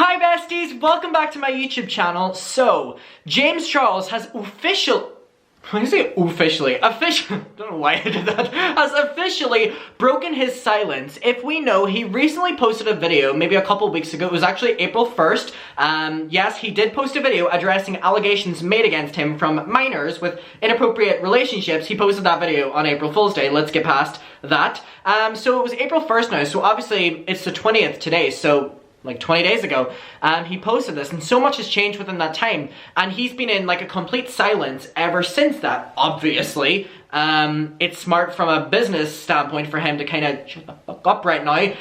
Hi besties, welcome back to my YouTube channel. So, James Charles has officially, don't know why I did that, has officially broken his silence. If we know, he recently posted a video, maybe a couple weeks ago, it was actually April 1st. Yes, he did post a video addressing allegations made against him from minors with inappropriate relationships. He posted that video on April Fool's Day, let's get past that. So it was April 1st now, so obviously it's the 20th today, so like 20 days ago, he posted this, and so much has changed within that time, and he's been in like a complete silence ever since that, obviously. It's smart from a business standpoint for him to kind of shut the fuck up right now,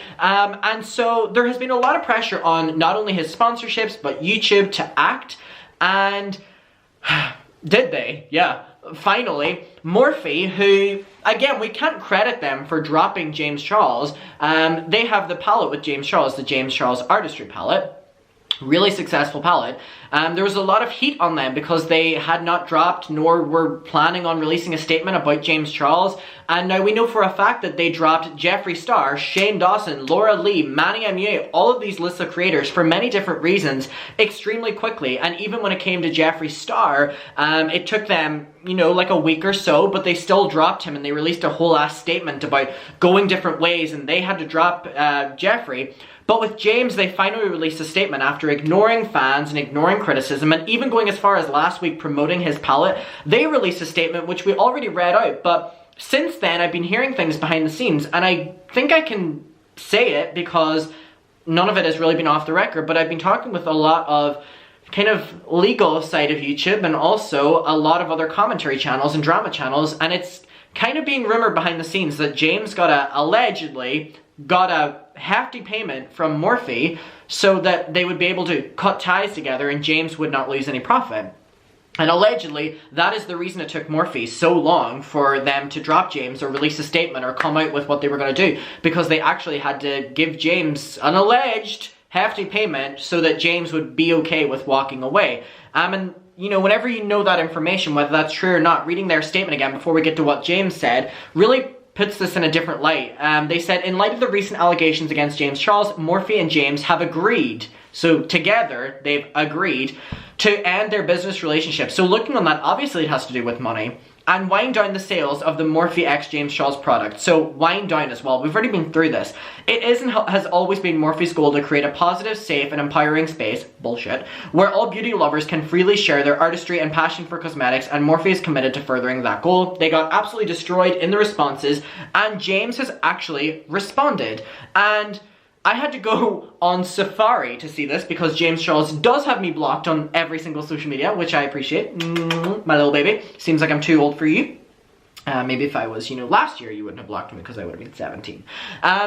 and so there has been a lot of pressure on not only his sponsorships, but YouTube to act, and did they? Yeah. Finally, Morphe, who, again, we can't credit them for dropping James Charles. They have the palette with James Charles, the James Charles Artistry palette. Really successful palette. There was a lot of heat on them because they had not dropped nor were planning on releasing a statement about James Charles. And now we know for a fact that they dropped Jeffree Star, Shane Dawson, Laura Lee, Manny MUA, all of these lists of creators for many different reasons extremely quickly. And even when it came to Jeffree Star, it took them, you know, like a week or so, but they still dropped him and they released a whole ass statement about going different ways and they had to drop Jeffree. But with James, they finally released a statement after ignoring fans and ignoring criticism and even going as far as last week promoting his palette. They released a statement which we already read out, but since then I've been hearing things behind the scenes, and I think I can say it because none of it has really been off the record, but I've been talking with a lot of kind of legal side of YouTube and also a lot of other commentary channels and drama channels, and it's kind of being rumored behind the scenes that James allegedly got a hefty payment from Morphe so that they would be able to cut ties together and James would not lose any profit. And allegedly, that is the reason it took Morphe so long for them to drop James or release a statement or come out with what they were going to do, because they actually had to give James an alleged hefty payment so that James would be okay with walking away. And you know, whenever you know that information, whether that's true or not, reading their statement again before we get to what James said really puts this in a different light. They said, in light of the recent allegations against James Charles, Morphe and James have agreed, so together they've agreed to end their business relationship. So looking on that, obviously it has to do with money, and wind down the sales of the Morphe x James Charles product. So wind down as well. We've already been through this. It has always been Morphe's goal to create a positive, safe, and empowering space, bullshit, where all beauty lovers can freely share their artistry and passion for cosmetics, and Morphe is committed to furthering that goal. They got absolutely destroyed in the responses, and James has actually responded. And I had to go on Safari to see this because James Charles does have me blocked on every single social media, which I appreciate. My little baby. Seems like I'm too old for you. Maybe if I was, you know, last year you wouldn't have blocked me because I would have been 17.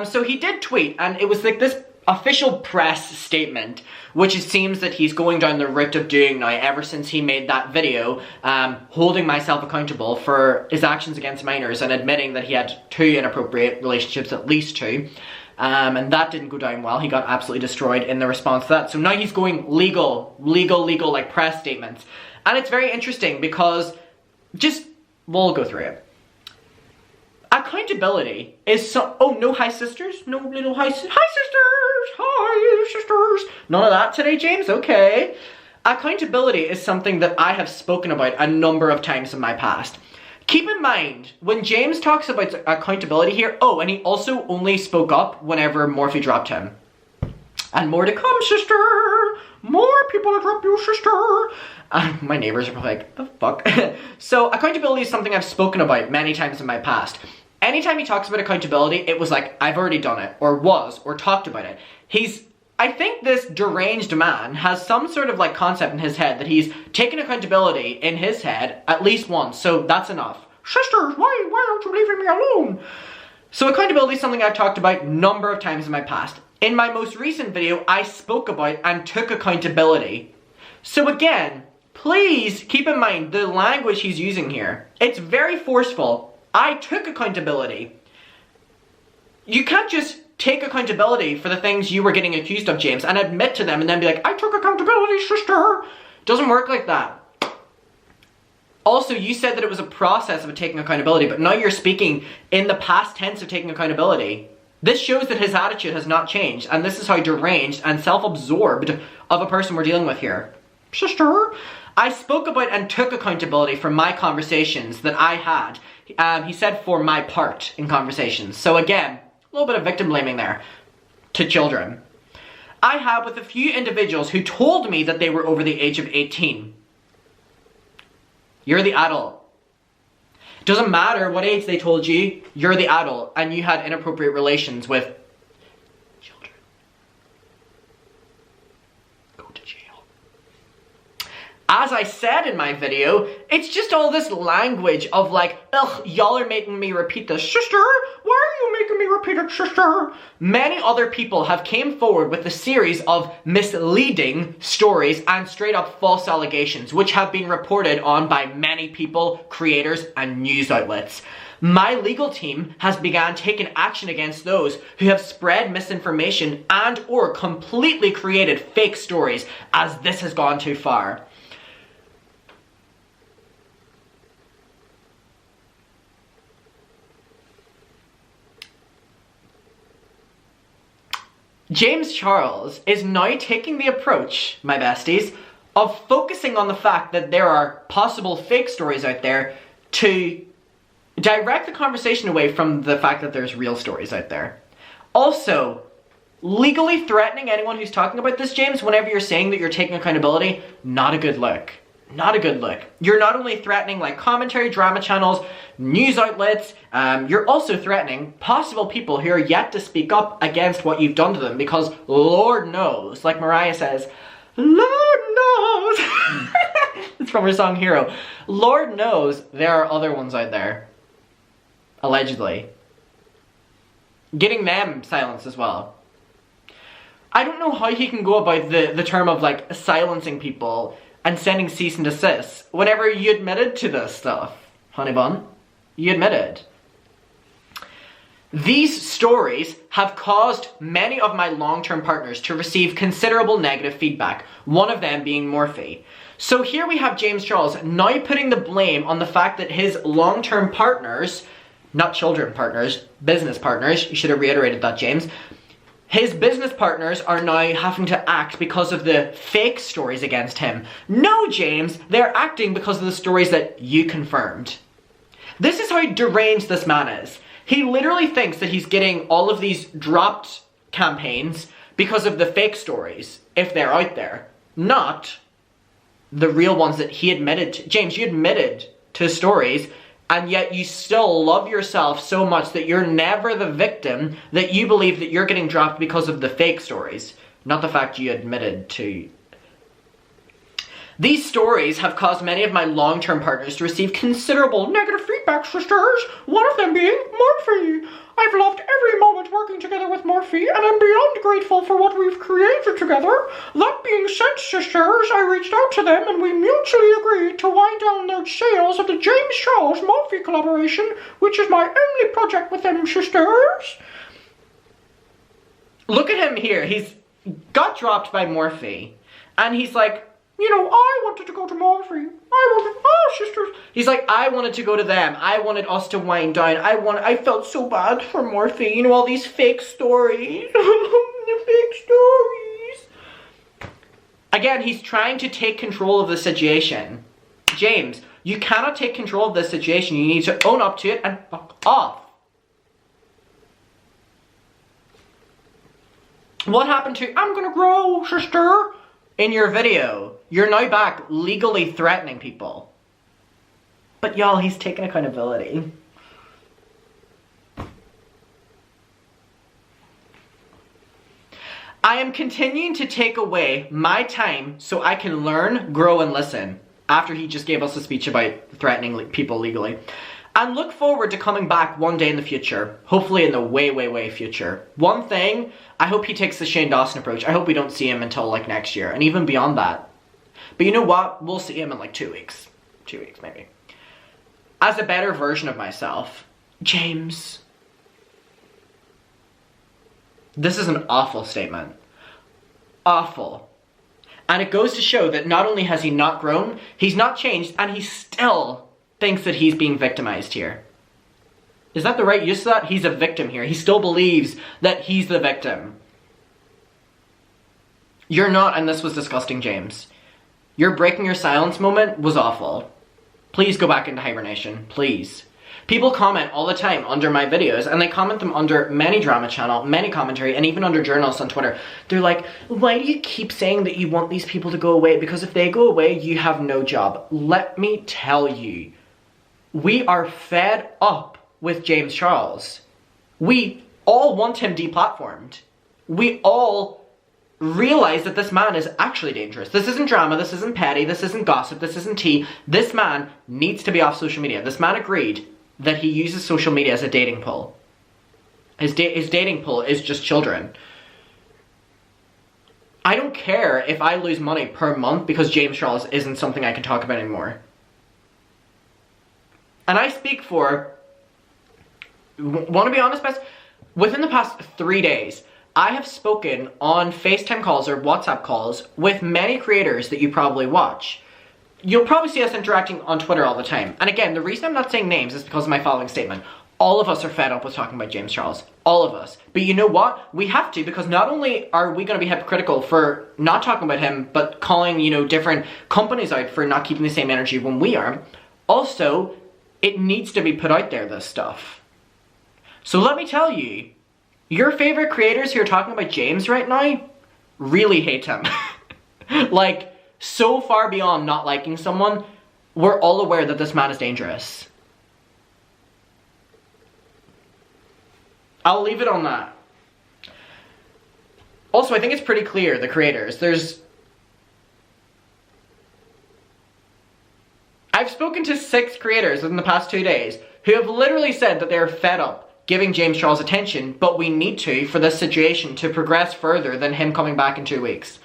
So he did tweet, and it was like this official press statement, which it seems that he's going down the route of doing now ever since he made that video, holding myself accountable for his actions against minors and admitting that he had 2 inappropriate relationships, at least 2. And that didn't go down well. He got absolutely destroyed in the response to that. So now he's going legal, like press statements. And it's very interesting because we'll go through it. Accountability is so, oh, no hi sisters? No little hi sisters? Hi sisters! None of that today, James? Okay. Accountability is something that I have spoken about a number of times in my past. Keep in mind, when James talks about accountability here, oh, and he also only spoke up whenever Morphe dropped him. And more to come, sister! More people to drop you, sister! My neighbors are probably like, the fuck? So, accountability is something I've spoken about many times in my past. Anytime he talks about accountability, it was like, I've already done it, or talked about it. I think this deranged man has some sort of like concept in his head that he's taken accountability in his head at least once, so that's enough. Sisters, why aren't you leaving me alone? So accountability is something I've talked about a number of times in my past. In my most recent video, I spoke about and took accountability. So again, please keep in mind the language he's using here. It's very forceful. I took accountability. You can't just take accountability for the things you were getting accused of, James, and admit to them and then be like, I took accountability, sister. Doesn't work like that. Also, you said that it was a process of taking accountability, but now you're speaking in the past tense of taking accountability. This shows that his attitude has not changed, and this is how deranged and self-absorbed of a person we're dealing with here. Sister, I spoke about and took accountability for my conversations that I had. He said for my part in conversations. So again, a little bit of victim blaming there to children. I had with a few individuals who told me that they were over the age of 18. You're the adult. Doesn't matter what age they told you, you're the adult, and you had inappropriate relations with children. Go to jail. As I said in my video, it's just all this language of like, ugh, y'all are making me repeat this. Sister, why are you making me repeat it, sister? Many other people have came forward with a series of misleading stories and straight up false allegations, which have been reported on by many people, creators, and news outlets. My legal team has begun taking action against those who have spread misinformation and or completely created fake stories, as this has gone too far. James Charles is now taking the approach, my besties, of focusing on the fact that there are possible fake stories out there to direct the conversation away from the fact that there's real stories out there. Also, legally threatening anyone who's talking about this, James, whenever you're saying that you're taking accountability, not a good look. Not a good look. You're not only threatening like commentary drama channels, news outlets, you're also threatening possible people who are yet to speak up against what you've done to them, because Lord knows, like Mariah says, Lord knows. It's from her song Hero. Lord knows there are other ones out there. Allegedly. Getting them silenced as well. I don't know how he can go about the term of like silencing people and sending cease and desist whenever you admitted to this stuff, honey bun. You admitted. These stories have caused many of my long-term partners to receive considerable negative feedback, one of them being Morphe. So here we have James Charles now putting the blame on the fact that his long-term partners, not children partners, business partners, you should have reiterated that, James, his business partners are now having to act because of the fake stories against him. No, James, they're acting because of the stories that you confirmed. This is how deranged this man is. He literally thinks that he's getting all of these dropped campaigns because of the fake stories, if they're out there, not the real ones that he admitted to. James, you admitted to stories, and yet you still love yourself so much that you're never the victim, that you believe that you're getting dropped because of the fake stories, not the fact you admitted to. These stories have caused many of my long-term partners to receive considerable negative feedback, sisters, one of them being Morphe. I've loved every moment working together with Morphe, and I'm beyond grateful for what we've created together. That being said, sisters, I reached out to them and we mutually agreed to wind down their sales of the James Charles Morphe collaboration, which is my only project with them, sisters. Look at him here. He's got dropped by Morphe, and he's like, you know, I wanted to go to Morphe. Sisters. He's like, I wanted to go to them. I wanted us to wind down. I felt so bad for Morphe. You know, all these fake stories. The fake stories. Again, he's trying to take control of the situation. James, you cannot take control of this situation. You need to own up to it and fuck off. What happened to, I'm gonna grow, sister? In your video, you're now back legally threatening people. But y'all, he's taking accountability. I am continuing to take away my time so I can learn, grow, and listen, after he just gave us a speech about threatening people legally. And look forward to coming back one day in the future. Hopefully in the way, way, way future. One thing, I hope he takes the Shane Dawson approach. I hope we don't see him until like next year, and even beyond that. But you know what? We'll see him in like 2 weeks. 2 weeks, maybe. As a better version of myself. James. This is an awful statement. Awful. And it goes to show that not only has he not grown, he's not changed, and he still thinks that he's being victimized here. Is that the right use of that? He's a victim here. He still believes that he's the victim. You're not, and this was disgusting, James. Your breaking your silence moment was awful. Please go back into hibernation, please. People comment all the time under my videos, and they comment them under many drama channel, many commentary, and even under journalists on Twitter. They're like, why do you keep saying that you want these people to go away? Because if they go away, you have no job. Let me tell you, we are fed up with James Charles. We all want him deplatformed. We all realize that this man is actually dangerous. This isn't drama, this isn't petty, this isn't gossip, this isn't tea. This man needs to be off social media. This man agreed that he uses social media as a dating pool. His dating pool is just children. I don't care if I lose money per month because James Charles isn't something I can talk about anymore. And I speak for, want to be honest, best, within the past 3 days, I have spoken on FaceTime calls or WhatsApp calls with many creators that you probably watch. You'll probably see us interacting on Twitter all the time. And again, the reason I'm not saying names is because of my following statement. All of us are fed up with talking about James Charles. All of us. But you know what? We have to, because not only are we going to be hypocritical for not talking about him, but calling, you know, different companies out for not keeping the same energy when we are. Also, it needs to be put out there, this stuff. So let me tell you, your favorite creators who are talking about James right now really hate him. Like, so far beyond not liking someone, we're all aware that this man is dangerous. I'll leave it on that. Also, I think it's pretty clear, the creators, I've spoken to 6 creators within the past 2 days who have literally said that they're fed up giving James Charles attention, but we need to for this situation to progress further than him coming back in 2 weeks.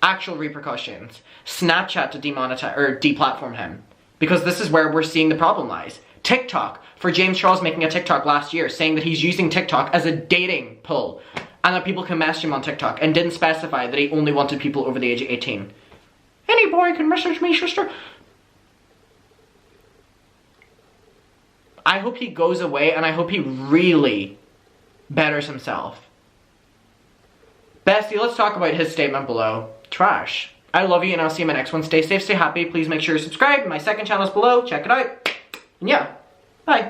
Actual repercussions. Snapchat to demonetize or deplatform him. Because this is where we're seeing the problem lies. TikTok, for James Charles making a TikTok last year saying that he's using TikTok as a dating pool and that people can message him on TikTok and didn't specify that he only wanted people over the age of 18. Any boy can message me, sister. I hope he goes away and I hope he really betters himself. Bestie, let's talk about his statement below. Trash. I love you and I'll see you in my next one. Stay safe, stay happy. Please make sure you subscribe. My second channel is below. Check it out. And yeah, bye.